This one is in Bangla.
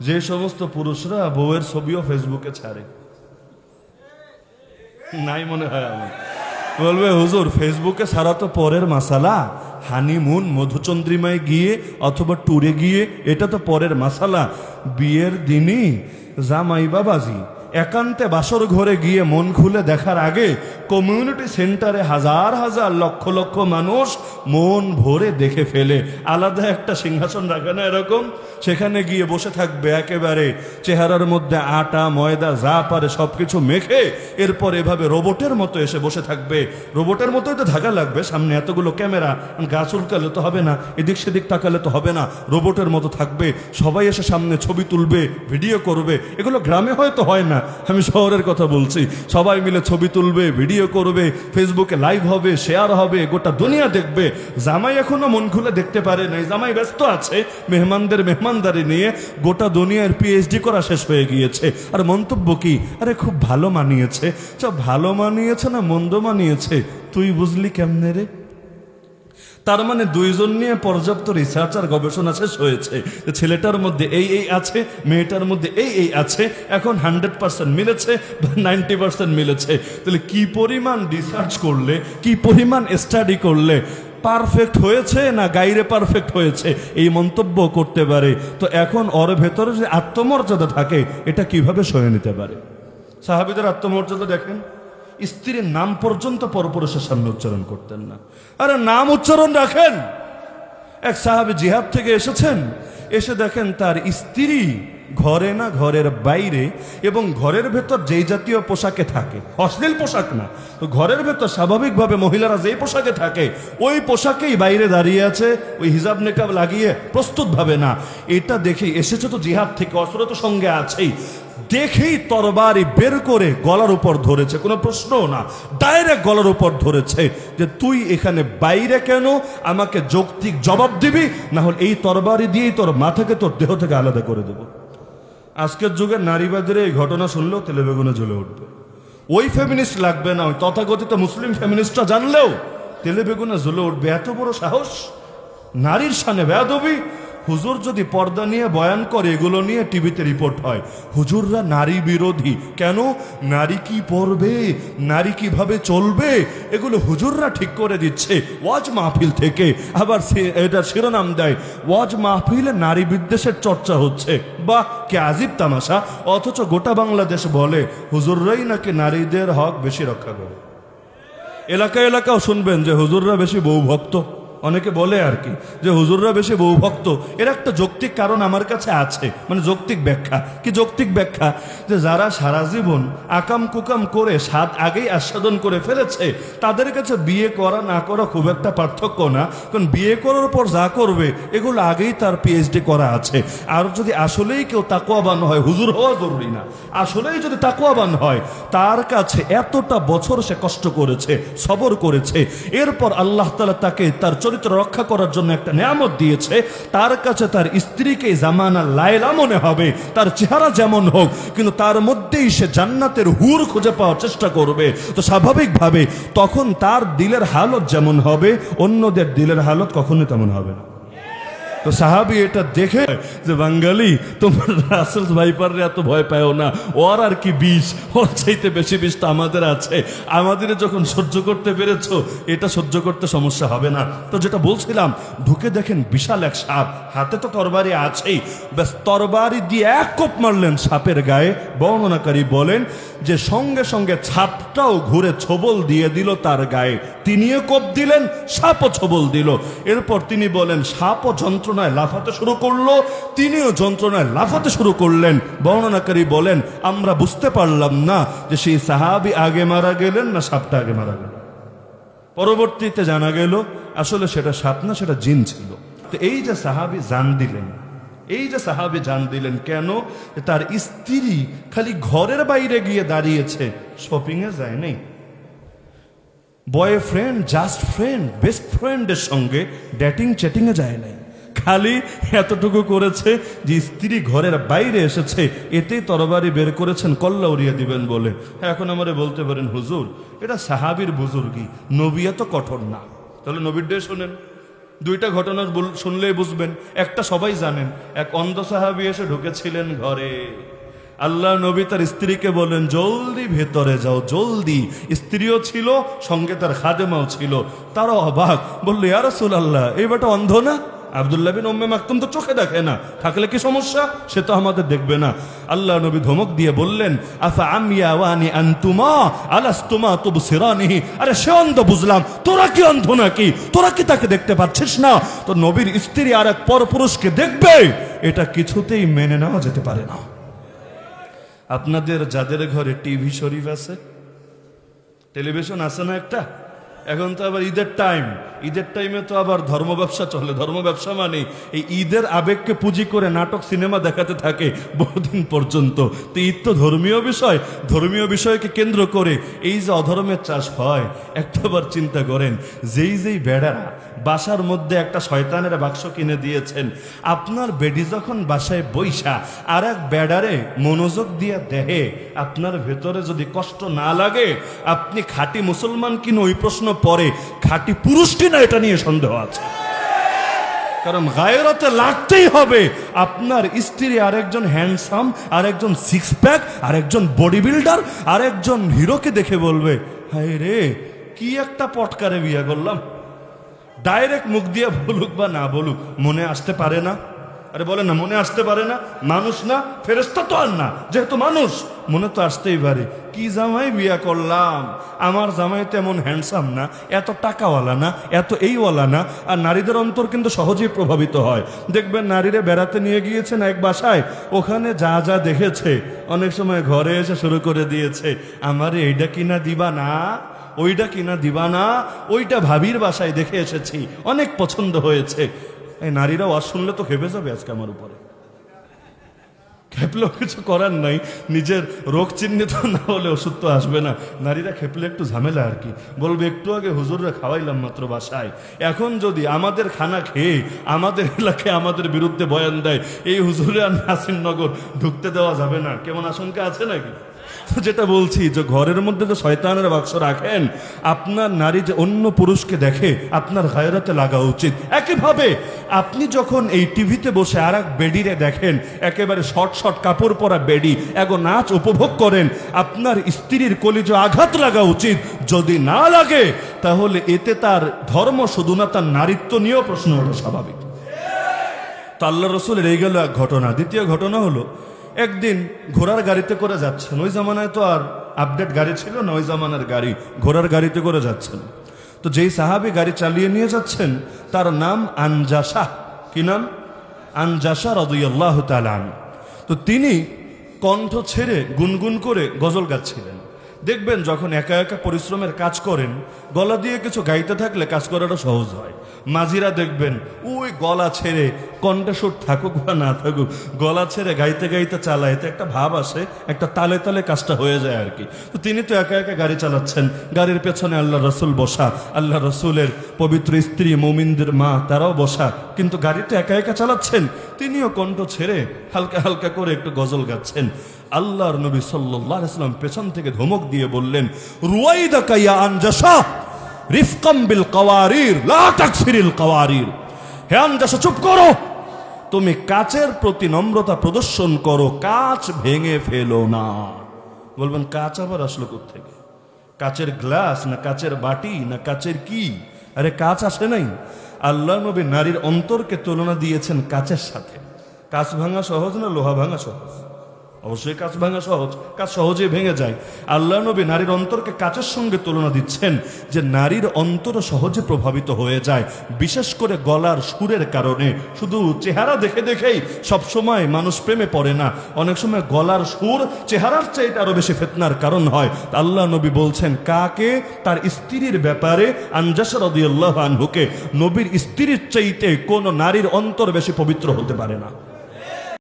যে সমস্ত পুরুষরা বউয়ের ছবিও ফেসবুকে ছাড়ে, নাই মনে হয় আমার, বলবে হুজুর ফেসবুকে ছাড়া তো পরের মাসালা, হানিমুন মধুচন্দ্রিমায় গিয়ে অথবা ট্যুরে গিয়ে এটা তো পরের মাসালা। বিয়ের দিনই জামাই বাবাজি একান্তে বাসর ঘরে গিয়ে মন খুলে দেখার আগে কমিউনিটি সেন্টারে হাজার হাজার লক্ষ লক্ষ মানুষ মন ভরে দেখে ফেলে। আলাদা একটা সিংহাসন রাখে না এরকম, সেখানে গিয়ে বসে থাকবে একেবারে চেহারার মধ্যে আটা ময়দা যা পারে সবকিছু মেখে, এরপর এভাবে রোবটের মতো এসে বসে থাকবে। রোবটের মতোই তো থাকা লাগবে, সামনে এতগুলো ক্যামেরা, গা চুলকালে তো হবে না, এদিক সেদিক তাকালে তো হবে না, রোবটের মতো থাকবে। সবাই এসে সামনে ছবি তুলবে, ভিডিও করবে। এগুলো গ্রামে হয়তো হয় না, আমি শহরের কথা বলছি। সবাই মিলে ছবি তুলবে, ভিডিও করবে, ফেসবুকে লাইভ হবে, শেয়ার হবে, গোটা দুনিয়া দেখবে। জামাই এখনো মন খুলে দেখতে পারে নাই, জামাই ব্যস্ত আছে মেহমানদের মেহমানদারি নিয়ে, গোটা দুনিয়ার পিএইচডি করা শেষ হয়ে গিয়েছে। আর মন্তব্য কি, আরে খুব ভালো মানিয়েছে। ভালো মানিয়েছে না মন্দ মানিয়েছে তুই বুঝলি কেমনে রে? তার মানে দুইজন নিয়ে পর্যাপ্ত রিসার্চ আর গবেষণা শেষ হয়েছে, ছেলেটার মধ্যে এই আছে, মেয়েটার মধ্যে এই আছে। এখন 100% মিলেছে বা 90% মিলেছে। তাহলে কি পরিমাণ রিসার্চ করলে, কি পরিমাণ স্টাডি করলে পারফেক্ট হয়েছে না গাইরে পারফেক্ট হয়েছে এই মন্তব্য করতে পারে। তো এখন ওর ভেতরে যে আত্মমর্যাদা থাকে এটা কিভাবে সয়ে নিতে পারে? সাহাবীদের আত্মমর্যাদা দেখেন, স্ত্রীর নাম পর্যন্ত পরপুরুষের সামনে উচ্চারণ করতেন না। আরে নাম উচ্চারণ রাখেন। এক সাহাবী জিহাদ থেকে এসেছেন, এসে দেখেন তার স্ত্রী ঘরে না ঘরের বাইরে, এবং ঘরের ভেতর যেই জাতীয় পোশাকে থাকে, অশ্লীল পোশাক না, তো ঘরের ভেতর স্বাভাবিকভাবে মহিলারা যেই পোশাকে থাকে ওই পোশাকেই বাইরে দাঁড়িয়ে আছে, ওই হিজাব নেকাব লাগিয়ে প্রস্তুত ভাবে না। এটা দেখেই এসেছে তো জিহাদ থেকে, অস্ত্র তো সঙ্গে আছেই, দেখেই তরবারি বের করে গলার উপর ধরেছে, কোনো প্রশ্নও না, ডাইরেক্ট গলার উপর ধরেছে যে তুই এখানে বাইরে কেন, আমাকে যৌক্তিক জবাব দিবি, না হলে এই তরবারি দিয়েই তোর মাথাকে তোর দেহ থেকে আলাদা করে দেব। আজকের যুগে নারীবাদের এই ঘটনা শুনলেও তেলে বেগুনে জ্বলে উঠবে। ওই ফেমিনিস্ট লাগবে না, ওই তথাকথিত মুসলিম ফেমিনিস্টরা জানলেও তেলে বেগুনে জ্বলে উঠবে। এত বড় সাহস, নারীর শানে বেয়াদবি। হুজুর যদি পর্দা নিয়ে বয়ান করে, এগুলো নিয়ে টিভিতে রিপোর্ট হয় হুজুররা নারী বিরোধী। কেন? নারী কি পরবে, নারী কিভাবে চলবে, এগুলো হুজুররা ঠিক করে দিচ্ছে ওয়াজ মাহফিল থেকে। আবার এটা শিরোনাম দেয় ওয়াজ মাহফিলে নারী বিদ্বেষের চর্চা হচ্ছে। বাহ, কে আজিব তামাশা। অথচ গোটা বাংলাদেশ বলে হুজুররাই নাকি নারীদের হক বেশি রক্ষা করে। এলাকায় এলাকাও শুনবেন যে হুজুররা বেশি বউ ভক্ত। অনেকে বলে আর কি যে হুজুররা বেশি বউ ভক্ত। এর একটা যৌক্তিক কারণ আমার কাছে আছে, মানে যৌক্তিক ব্যাখ্যা। কি যৌক্তিক ব্যাখ্যা? যে যারা সারা জীবন আকাম কুকাম করে স্বাদ আগেই আস্বাদন করে ফেলেছে, তাদের কাছে বিয়ে করা না করা খুব একটা পার্থক্য না। কারণ বিয়ে করার পর যা করবে এগুলো আগেই তার পিএইচডি করা আছে। আর যদি আসলেই কেউ তাকওয়াবান হয়, হুজুর হওয়া জরুরি না, আসলেই যদি তাকওয়াবান হয়, তার কাছে এতটা বছর সে কষ্ট করেছে, সবর করেছে, এরপর আল্লাহ তাআলা তাকে তার চরিত্র রক্ষা করার জন্য একটা নিয়ামত দিয়েছে, তার কাছে তার স্ত্রীকে জামানা লায়লা মনে হবে, তার চেহারা যেমন হোক, কিন্তু তার মধ্যেই সে জান্নাতের হুর খুঁজে পাওয়ার চেষ্টা করবে। তো স্বাভাবিকভাবে তখন তার দিলের হালত যেমন হবে, অন্যদের দিলের হালত কখনোই তেমন হবে না। তো সাহাবী এটা দেখে যে বাঙালি তোমার রাসেল ভাইপারে এত ভয় পাও না, ওর আর কি বিষ, ওর চাইতে বেশি বিষ তো আমাদের আছে, আমাদের যখন সহ্য করতে পেরেছ এটা সহ্য করতে সমস্যা হবে না। তো যেটা বলছিলাম, ঢুকে দেখেন বিশাল এক সাপ, হাতে তো তরবারি আছেই, ব্যাস তরবারি দিয়ে এক কোপ মারলেন সাপের গায়ে। বর্ণনাকারী বলেন যে সঙ্গে সঙ্গে সাপটাও ঘুরে ছোবল দিয়ে দিল তার গায়ে, তিনিও কোপ দিলেন, সাপও ছোবল দিল। এরপর তিনি বলেন সাপও যন্ত্রণায় লাফাতে শুরু করলো, তিনিও যন্ত্রণায় লাফাতে শুরু করলেন। বর্ণনাকারী বলেন আমরা বুঝতে পারলাম না যে সেই সাহাবী আগে মারা গেলেন না সাপটা আগে মারা গেল। পরবর্তীতে জানা গেল আসলে সেটা সাপ না, সেটা জিন ছিল। তো এই যে সাহাবী জান দিলেন, এই যে সাহাবী জান দিলেন কেন? তার স্ত্রী খালি ঘরের বাইরে গিয়ে দাঁড়িয়েছে, শপিংয়ে যায় নাই, বয়ফ্রেন্ড, জাস্ট ফ্রেন্ড, বেস্ট ফ্রেন্ডের সঙ্গে ডেটিং চ্যাটিংয়ে যায় নাই, খালি এতটুকু করেছে যে স্ত্রী ঘরের বাইরে এসেছে, এতেই তরবারি বের করেছেন কল্লা উড়িয়ে দিবেন বলে। এখন আমারে বলতে পারেন হুজুর এটা সাহাবীর বুজুর্গি, নবী এত কঠোর না। তাহলে নবীর ডে শোনেন, দুইটা ঘটনা শুনলেই বুঝবেন। একটা সবাই জানেন, এক অন্ধ সাহাবী এসে ঢুকেছিলেন ঘরে। আল্লাহ নবী তার স্ত্রীকে বলেন, জলদি ভেতরে যাও, জলদি। স্ত্রীও ছিল, সঙ্গে তার খাদেমাও ছিল। তারা অবাক, বললো, ইয়া রাসূলুল্লাহ, এই বেটা অন্ধ না? আব্দুল্লাহ বিন উম্মে মাকতুম তো চোখে দেখে না, থাকলে কি সমস্যা? সে তো আমাদের দেখবে না। আল্লাহ নবী ধমক দিয়ে বললেন, আফা আমিয়া ওয়ানি আনতুমা আলাস্তুমা তুবসিরানিহি, আরে সে অন্ধ বুঝলাম, তোরা কি অন্ধ নাকি? তোরা কি তাকে দেখতে পাচ্ছিস না? তো নবীর স্ত্রী আর এক পরপুরুষকে দেখবে, এটা কিছুতেই মেনে নেওয়া যেতে পারে না। আপনাদের যাদের ঘরে টিভি শরীফ আছে, টেলিভিশন আছে না একটা, এখন তো আবার ঈদের টাইম, ঈদের টাইমে তো আবার ধর্ম ব্যবসা চলে। ধর্ম ব্যবসা মানে এই ঈদের আবেগকে পুঁজি করে নাটক সিনেমা দেখাতে থাকে বহুদিন পর্যন্ত। তো ঈদ তো ধর্মীয় বিষয়, ধর্মীয় বিষয়কে কেন্দ্র করে এই যে অধর্মের চাষ হয়, একটাবার চিন্তা করেন, যেই বেড়ারা বাসার মধ্যে একটা শয়তানের বাক্স কিনে দিয়েছেন, আপনার বেডি যখন বাসায় বইসা আর এক বেড়ারে মনোযোগ দিয়ে দেহে, আপনার ভেতরে যদি কষ্ট না লাগে, আপনি খাঁটি মুসলমান কিনা ওই প্রশ্ন পরে, খাঁটি পুরুষ কিনা এটা নিয়ে সন্দেহ আছে। কারণ গায়রাতে লাগতেই হবে। আপনার স্ত্রী আরেকজন হ্যান্ডসাম, আরেকজন সিক্স প্যাক, আরেকজন বডি বিল্ডার, আরেকজন হিরোকে দেখে বলবে, হায় রে, কি একটা পটকারে বিয়ে করলাম। ডাইরেক্ট মুখ দিয়ে বলুক বা না বলুক, মনে আসতে পারে না? আরে বলে না, মনে আসতে পারে না? মানুষ না, ফেরেশতা তো আর না, যেহেতু মানুষ, মনে তো আসতেই পারে, কি জামাই বিয়া করলাম, আমার জামাই তেমন হ্যান্ডসাম না, এত টাকাওয়ালা না, এত এইওয়ালা না। আর নারীদের অন্তর কিন্তু সহজেই প্রভাবিত হয়। দেখবেন নারীরা বেড়াতে নিয়ে গিয়েছেন এক বাসায়, ওখানে যা যা দেখেছে, অনেক সময় ঘরে এসে শুরু করে দিয়েছে, আমারে এইটা কিনা দিবা না, ওইটা কিনা দিবা না, ওইটা ভাবির বাসায় দেখে এসেছি, অনেক পছন্দ হয়েছে। এই নারীরা ওয়াজ শুনলে তো খেপে যাবে আজকে আমার উপরে। খেপলেও কিছু করার নাই, নিজের রোগ চিহ্নিত না হলে ওষুধ তো আসবে না। নারীরা খেপলে একটু ঝামেলা আর কি, বলবে একটু আগে হুজুররা খাওয়াইলাম মাত্র বাসায়, এখন যদি আমাদের খানা খেয়ে আমাদের এলাকায় আমাদের বিরুদ্ধে বয়ান দেয়, এই হুজুরে আর নাসিরনগর ঢুকতে দেওয়া যাবে না, কেমন আশঙ্কা আছে নাকি? যেটা বলছি, যে ঘরের মধ্যে যে শয়তানের বাক্স রাখেন, আপনার নারী যে অন্য পুরুষকে দেখে, আপনার গায়রাতে লাগা উচিত। একইভাবে আপনি যখন এই টিভিতে বসে আর এক বেডিরে দেখেন, একেবারে শর্ট শর্ট কাপড় পরা বেডি, এগো নাচ উপভোগ করেন, আপনার স্ত্রীর কলিজে আঘাত লাগা উচিত। যদি না লাগে, তাহলে এতে তার ধর্ম শুধু না, তার নারীত্ব নিয়েও প্রশ্ন হলো স্বাভাবিক। তো আল্লাহ রসুলের এই গেল এক ঘটনা। দ্বিতীয় ঘটনা হলো, একদিন ঘোড়ার গাড়িতে করে যাচ্ছেন। ওই জামানায় তো আর আপডেট গাড়ি ছিল না, ওই জামানার গাড়ি, ঘোড়ার গাড়িতে করে যাচ্ছেন। তো যেই সাহাবী গাড়ি চালিয়ে নিয়ে যাচ্ছেন, তার নাম আনজাসা। কি নাম? আনজাসা রাদিয়াল্লাহু তাআলা আনহু। তো তিনি কণ্ঠ ছেড়ে গুনগুন করে গজল গাচ্ছিলেন। দেখবেন যখন একা একা পরিশ্রমের কাজ করেন, গলা দিয়ে কিছু গাইতে থাকলে কাজ করাটা সহজ হয়। মাঝিরা দেখবেন ওই গলা ছেড়ে, কণ্ঠস্বর থাকুক বা না থাকুক, গলা ছেড়ে গাইতে গাইতে চালায়, এতে একটা ভাব আসে, একটা তালে তালে কাজটা হয়ে যায় আর কি। তো তিনি তো একা একা গাড়ি চালাচ্ছেন, গাড়ির পেছনে আল্লাহ রসুল বসা, আল্লাহ রসুলের পবিত্র স্ত্রী মুমিনদের মা তারাও বসা, কিন্তু গাড়িতে একা একা চালাচ্ছেন, তিনিও কণ্ঠ ছেড়ে হালকা হালকা করে একটু গজল গাচ্ছেন। আল্লাহর নবী সাল্লাল্লাহু আলাইহি ওয়াসাল্লাম পেছন থেকে ধমক দিয়ে বললেন, রুয়াইদাকা ইয়া আনজাসা রিফকাম বিল কাওয়ারির লা তাকসিরিল কাওয়ারির। হে আনজাসা, চুপ করো, তুমি কাচের প্রতি নম্রতা প্রদর্শন করো, কাচ ভেঙে ফেলো না। বলবেন কাচ আবার আসলো কোত্থেকে? কাচের গ্লাস না কাচের বাটি না কাচের কি? আরে কাচ আসে নাই। আল্লাহ নবী নারীর অন্তরকে তুলনা দিয়েছেন কাচের সাথে। কাচ ভাঙা সহজ না লোহা ভাঙা সহজ? অবশ্যই কাচ ভাঙা সহজ, কাজ সহজেই ভেঙে যায়। আল্লাহ নবী নারীর অন্তরকে কাচের সঙ্গে তুলনা দিচ্ছেন, যে নারীর অন্তর সহজে প্রভাবিত হয়ে যায়, বিশেষ করে গলার সুরের কারণে। শুধু চেহারা দেখে দেখেই সবসময় মানুষ প্রেমে পড়ে না, অনেক সময় গলার সুর চেহারার চাইতে আরো বেশি ফিতনার কারণ হয়। আল্লাহ নবী বলছেন কাকে? তার স্ত্রীর ব্যাপারে আনজাসা রাদিয়াল্লাহু আনহুকে। নবীর স্ত্রীর চাইতে কোন নারীর অন্তর বেশি পবিত্র হতে পারে না।